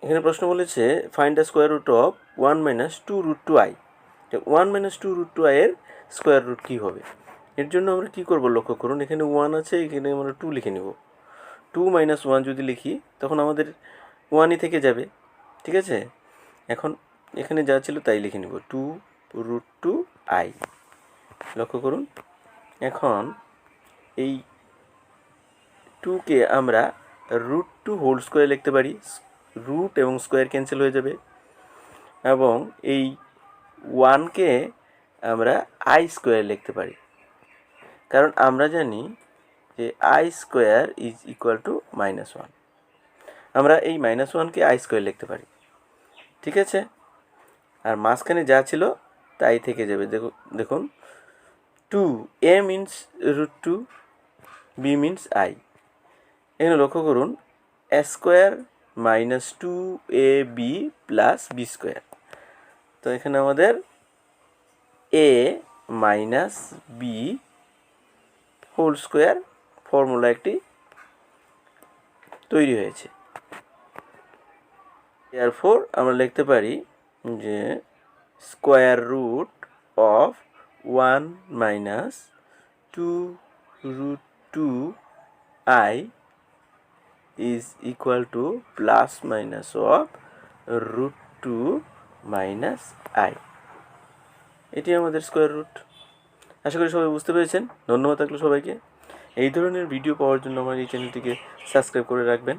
এখানে প্রশ্ন বলেছে find the square root of 1 minus 2 root 2i। 1 minus 2 root 2i এর স্কোয়ার রুট কী হবে? এর জন্য আমরা কী করবো লক্ষ্য করুন, এখানে 1 আছে, এখানে আমরা 2 লিখে নেব। 2 মাইনাস 1 যদি লিখি তখন আমাদের 1ই থেকে যাবে, ঠিক আছে? এখন এখানে যা ছিল তাই লিখে নেব, 2 রুট 2i। লক্ষ্য করুন, এখন এই 2কে আমরা রুট 2 হোল স্কোয়ার লিখতে পারি, রুট এবং স্কোয়ার ক্যান্সেল হয়ে যাবে, এবং এই 1কে আমরা আই স্কোয়ার লিখতে পারি, কারণ আমরা জানি যে I square is equal two -1। আমরা এই -1কে আই স্কোয়ার লিখতে পারি, ঠিক আছে? আর মাঝখানে যা ছিল তাই থেকে যাবে। দেখুন 2a means root 2, b means i. এখানে লক্ষ্য করুন a square minus 2ab plus b square. তো এখানে আমাদের a minus b whole square formula একটি তৈরি হয়েছে। এরপর আমরা লিখতে পারি যে square root of 1 minus 2 root 2i is equal to plus minus of root 2 minus i. এটি আমাদের স্কোয়ার রুট। আশা করি সবাই বুঝতে পেরেছেন। ধন্যবাদ থাকলো সবাইকে। এই ধরনের ভিডিও পাওয়ার জন্য আমার এই চ্যানেলটিকে সাবস্ক্রাইব করে রাখবেন।